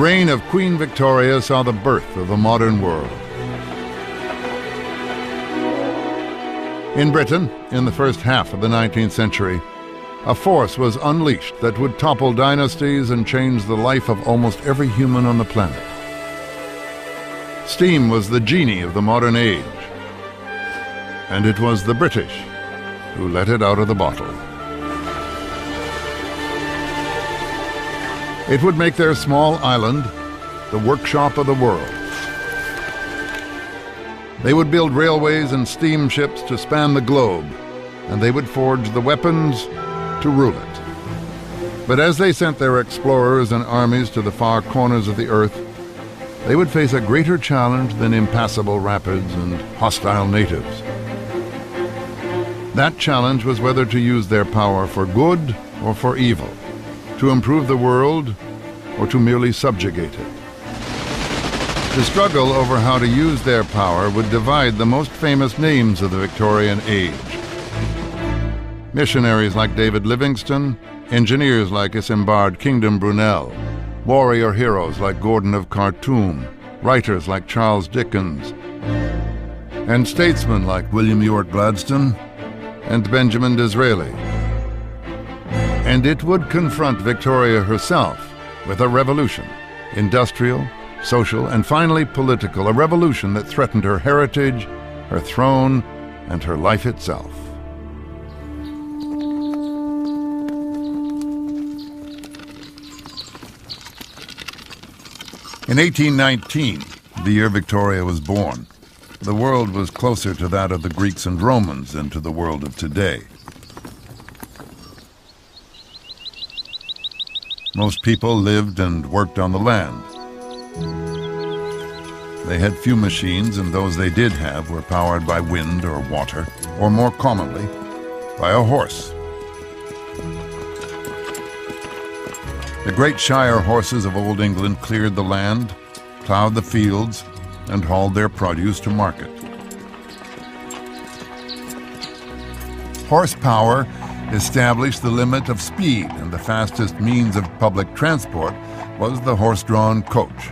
reign of Queen Victoria saw the birth of the modern world. In Britain, in the first half of the 19th century, a force was unleashed that would topple dynasties and change the life of almost every human on the planet. Steam was the genie of the modern age, and it was the British who let it out of the bottle. It would make their small island the workshop of the world. They would build railways and steamships to span the globe, and they would forge the weapons to rule it. But as they sent their explorers and armies to the far corners of the earth, they would face a greater challenge than impassable rapids and hostile natives. That challenge was whether to use their power for good or for evil, to improve the world or to merely subjugate it. The struggle over how to use their power would divide the most famous names of the Victorian age. Missionaries like David Livingstone, engineers like Isambard Kingdom Brunel, warrior heroes like Gordon of Khartoum, writers like Charles Dickens, and statesmen like William Ewart Gladstone and Benjamin Disraeli. And it would confront Victoria herself with a revolution, industrial, social, and finally political, a revolution that threatened her heritage, her throne, and her life itself. In 1819, the year Victoria was born, the world was closer to that of the Greeks and Romans than to the world of today. Most people lived and worked on the land. They had few machines, and those they did have were powered by wind or water, or more commonly, by a horse. The great shire horses of Old England cleared the land, plowed the fields, and hauled their produce to market. Horsepower established the limit of speed, and the fastest means of public transport was the horse-drawn coach.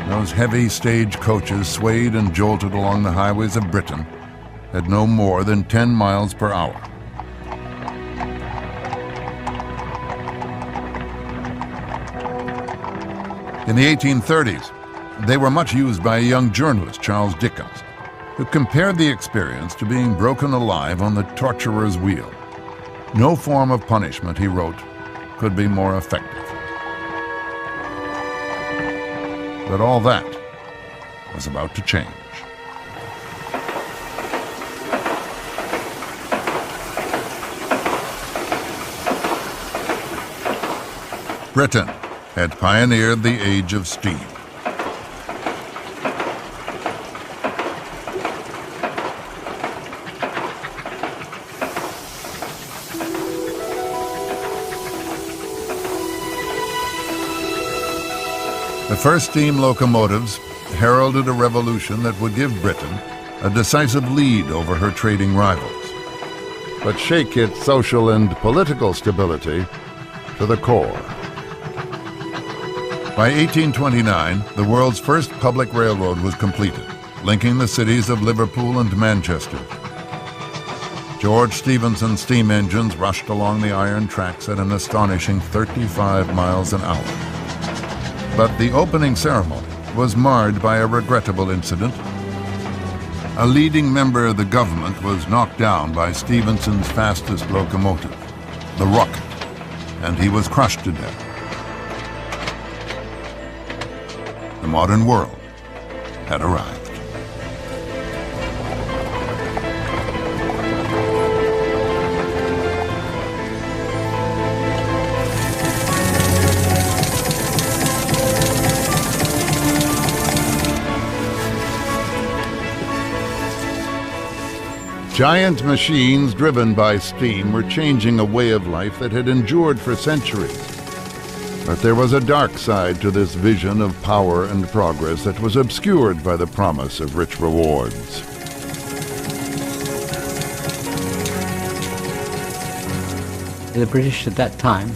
Those heavy stage coaches swayed and jolted along the highways of Britain at no more than 10 miles per hour. In the 1830s, they were much used by a young journalist, Charles Dickens, who compared the experience to being broken alive on the torturer's wheel. No form of punishment, he wrote, could be more effective. But all that was about to change. Britain had pioneered the age of steam. The first steam locomotives heralded a revolution that would give Britain a decisive lead over her trading rivals, but shake its social and political stability to the core. By 1829, the world's first public railroad was completed, linking the cities of Liverpool and Manchester. George Stephenson's steam engines rushed along the iron tracks at an astonishing 35 miles an hour. But the opening ceremony was marred by a regrettable incident. A leading member of the government was knocked down by Stephenson's fastest locomotive, the Rocket, and he was crushed to death. The modern world had arrived. Giant machines driven by steam were changing a way of life that had endured for centuries. But there was a dark side to this vision of power and progress that was obscured by the promise of rich rewards. the British at that time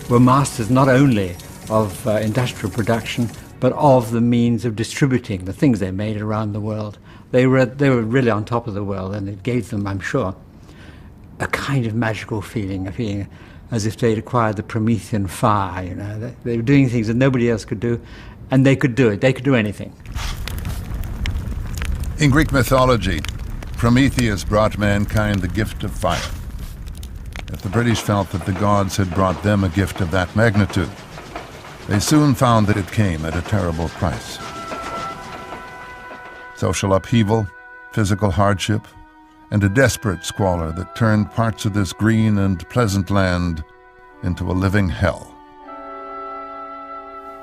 were masters not only of industrial production, but of the means of distributing the things they made around the world. They were really on top of the world, and it gave them, I'm sure, a kind of magical feeling, a feeling as if they'd acquired the Promethean fire. You know, they were doing things that nobody else could do, and they could do it. They could do anything. In Greek mythology, Prometheus brought mankind the gift of fire. If the British felt that the gods had brought them a gift of that magnitude, they soon found that it came at a terrible price. Social upheaval, physical hardship, and a desperate squalor that turned parts of this green and pleasant land into a living hell.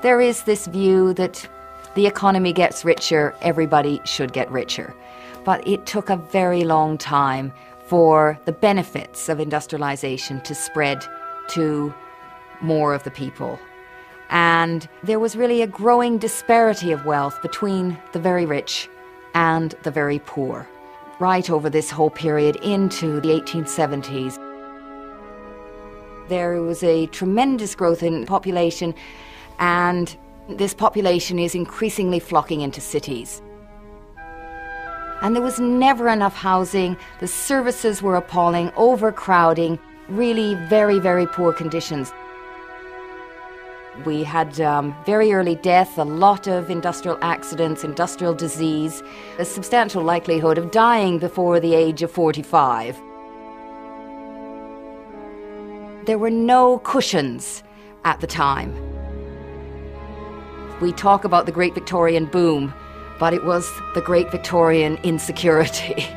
There is this view that the economy gets richer, everybody should get richer. But it took a very long time for the benefits of industrialization to spread to more of the people. And there was really a growing disparity of wealth between the very rich and the very poor, right over this whole period into the 1870s. There was a tremendous growth in population, and this population is increasingly flocking into cities. And there was never enough housing, the services were appalling, overcrowding, really very, very poor conditions. We had very early death, a lot of industrial accidents, industrial disease, a substantial likelihood of dying before the age of 45. There were no cushions at the time. We talk about the Great Victorian Boom, but it was the Great Victorian insecurity.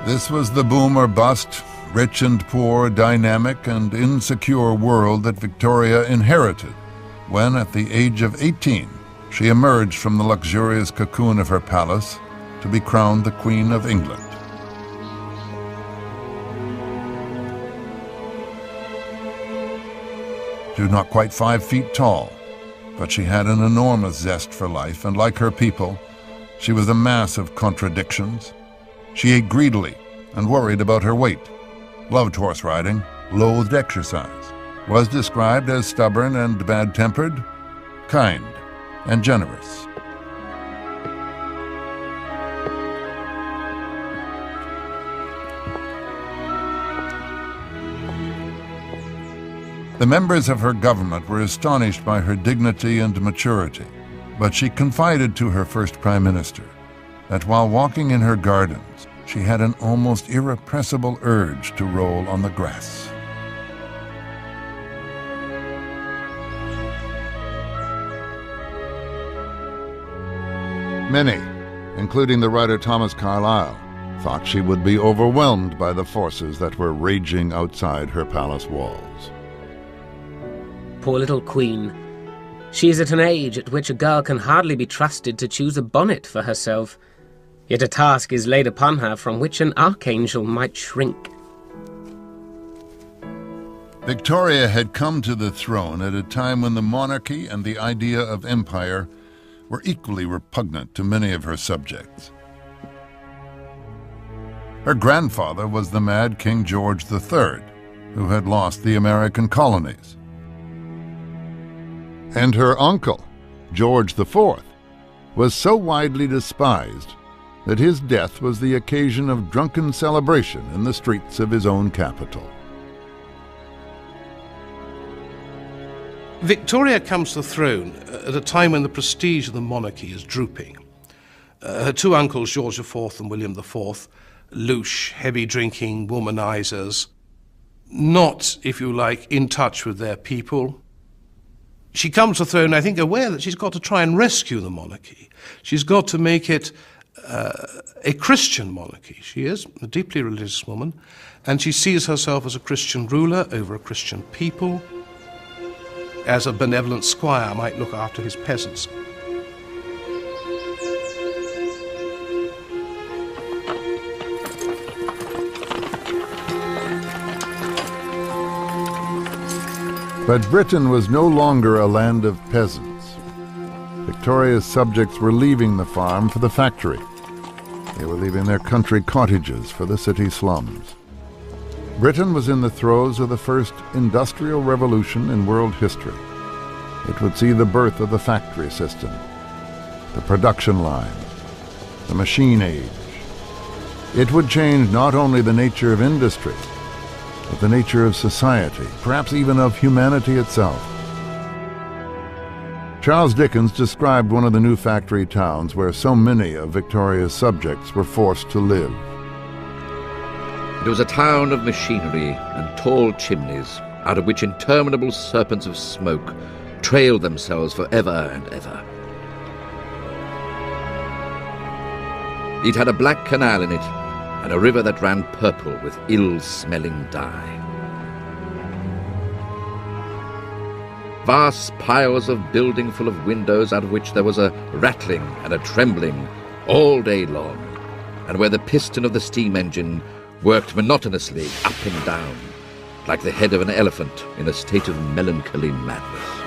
This was the boom or bust, rich and poor, dynamic and insecure world that Victoria inherited when, at the age of 18, she emerged from the luxurious cocoon of her palace to be crowned the Queen of England. She was not quite 5 feet tall, but she had an enormous zest for life, and like her people, she was a mass of contradictions. She ate greedily and worried about her weight, loved horse riding, loathed exercise, was described as stubborn and bad-tempered, kind and generous. The members of her government were astonished by her dignity and maturity, but she confided to her first prime minister that while walking in her gardens, she had an almost irrepressible urge to roll on the grass. Many, including the writer Thomas Carlyle, thought she would be overwhelmed by the forces that were raging outside her palace walls. Poor little queen. She is at an age at which a girl can hardly be trusted to choose a bonnet for herself. Yet a task is laid upon her from which an archangel might shrink. Victoria had come to the throne at a time when the monarchy and the idea of empire were equally repugnant to many of her subjects. Her grandfather was the mad King George III, who had lost the American colonies. And her uncle, George IV, was so widely despised that his death was the occasion of drunken celebration in the streets of his own capital. Victoria comes to the throne at a time when the prestige of the monarchy is drooping. Her two uncles, George IV and William IV, louche, heavy-drinking womanizers, not, if you like, in touch with their people. She comes to the throne, I think, aware that she's got to try and rescue the monarchy. She's got to make it a Christian monarchy. She is a deeply religious woman, and she sees herself as a Christian ruler over a Christian people, as a benevolent squire might look after his peasants. But Britain was no longer a land of peasants. Victoria's subjects were leaving the farm for the factory. They were leaving their country cottages for the city slums. Britain was in the throes of the first industrial revolution in world history. It would see the birth of the factory system, the production line, the machine age. It would change not only the nature of industry, but the nature of society, perhaps even of humanity itself. Charles Dickens described one of the new factory towns where so many of Victoria's subjects were forced to live. It was a town of machinery and tall chimneys, out of which interminable serpents of smoke trailed themselves for ever and ever. It had a black canal in it, and a river that ran purple with ill-smelling dye. Vast piles of building full of windows, out of which there was a rattling and a trembling all day long, and where the piston of the steam engine worked monotonously up and down, like the head of an elephant in a state of melancholy madness.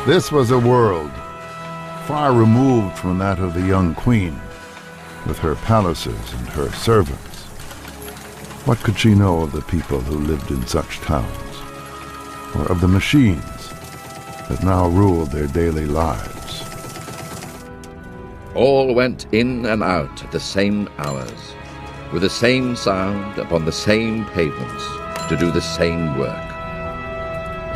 This was a world far removed from that of the young queen, with her palaces and her servants. What could she know of the people who lived in such towns, or of the machines that now ruled their daily lives? All went in and out at the same hours, with the same sound upon the same pavements, to do the same work.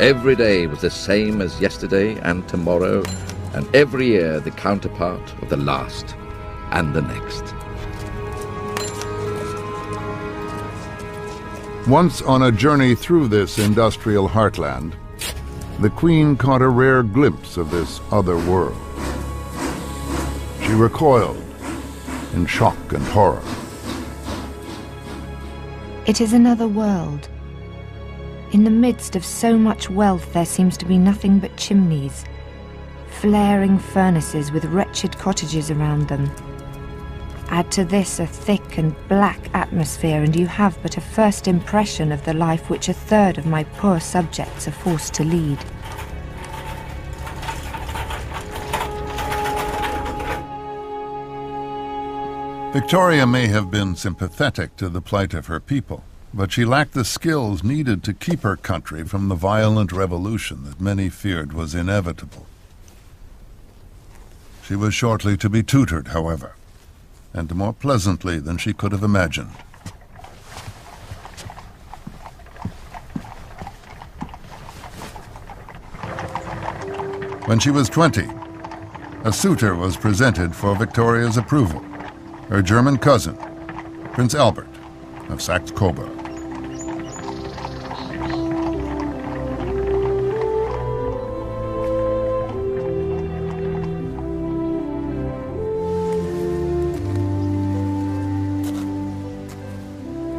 Every day was the same as yesterday and tomorrow, and every year the counterpart of the last and the next. Once on a journey through this industrial heartland, the Queen caught a rare glimpse of this other world. She recoiled in shock and horror. It is another world. In the midst of so much wealth, there seems to be nothing but chimneys, flaring furnaces with wretched cottages around them. Add to this a thick and black atmosphere, and you have but a first impression of the life which a third of my poor subjects are forced to lead. Victoria may have been sympathetic to the plight of her people, but she lacked the skills needed to keep her country from the violent revolution that many feared was inevitable. She was shortly to be tutored, however, and more pleasantly than she could have imagined. When she was 20, a suitor was presented for Victoria's approval, her German cousin, Prince Albert of Saxe-Coburg.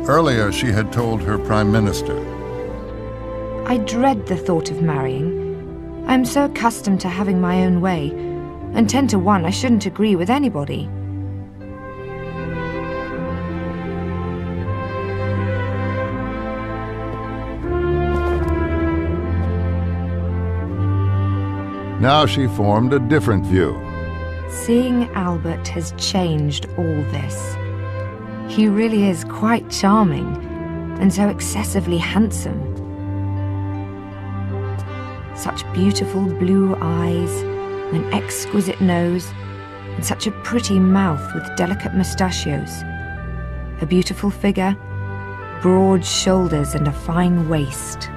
Earlier, she had told her Prime Minister, I dread the thought of marrying. I am so accustomed to having my own way, and 10 to 1 I shouldn't agree with anybody. Now she formed a different view. Seeing Albert has changed all this. He really is quite charming, and so excessively handsome. Such beautiful blue eyes, an exquisite nose, and such a pretty mouth with delicate mustachios. A beautiful figure, broad shoulders and a fine waist.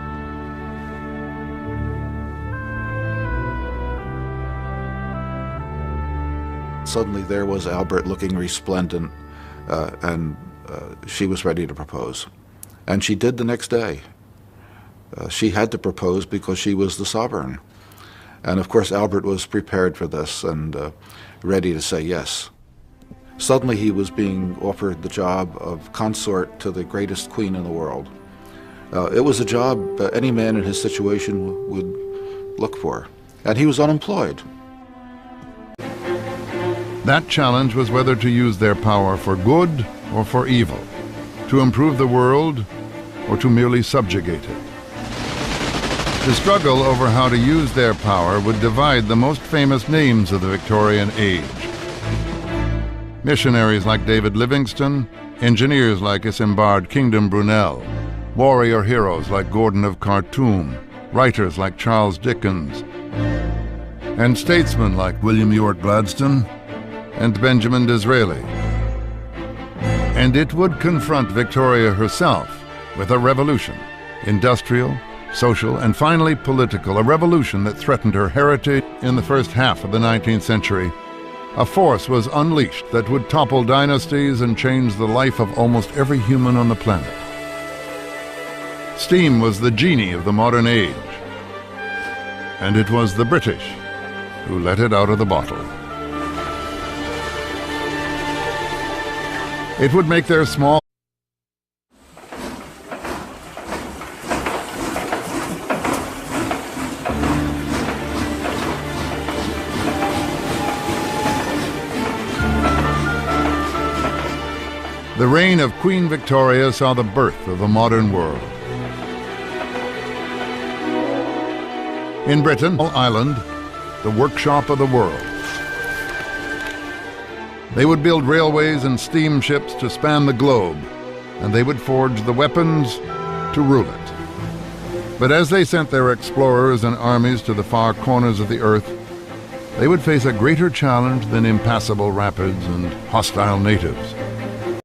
Suddenly there was Albert looking resplendent, and she was ready to propose. And she did the next day. She had to propose because she was the sovereign. And of course Albert was prepared for this and ready to say yes. Suddenly he was being offered the job of consort to the greatest queen in the world. It was a job any man in his situation would look for. And he was unemployed. That challenge was whether to use their power for good or for evil, to improve the world or to merely subjugate it. The struggle over how to use their power would divide the most famous names of the Victorian age. Missionaries like David Livingstone, engineers like Isambard Kingdom Brunel, warrior heroes like Gordon of Khartoum, writers like Charles Dickens, and statesmen like William Ewart Gladstone and Benjamin Disraeli. And it would confront Victoria herself with a revolution, industrial, social, and finally political, a revolution that threatened her heritage. In the first half of the 19th century, a force was unleashed that would topple dynasties and change the life of almost every human on the planet. Steam was the genie of the modern age, and it was the British who let it out of the bottle. It would make their small The reign of Queen Victoria saw the birth of a modern world. In Britain, Ireland, the workshop of the world. They would build railways and steamships to span the globe, and they would forge the weapons to rule it. But as they sent their explorers and armies to the far corners of the earth, they would face a greater challenge than impassable rapids and hostile natives.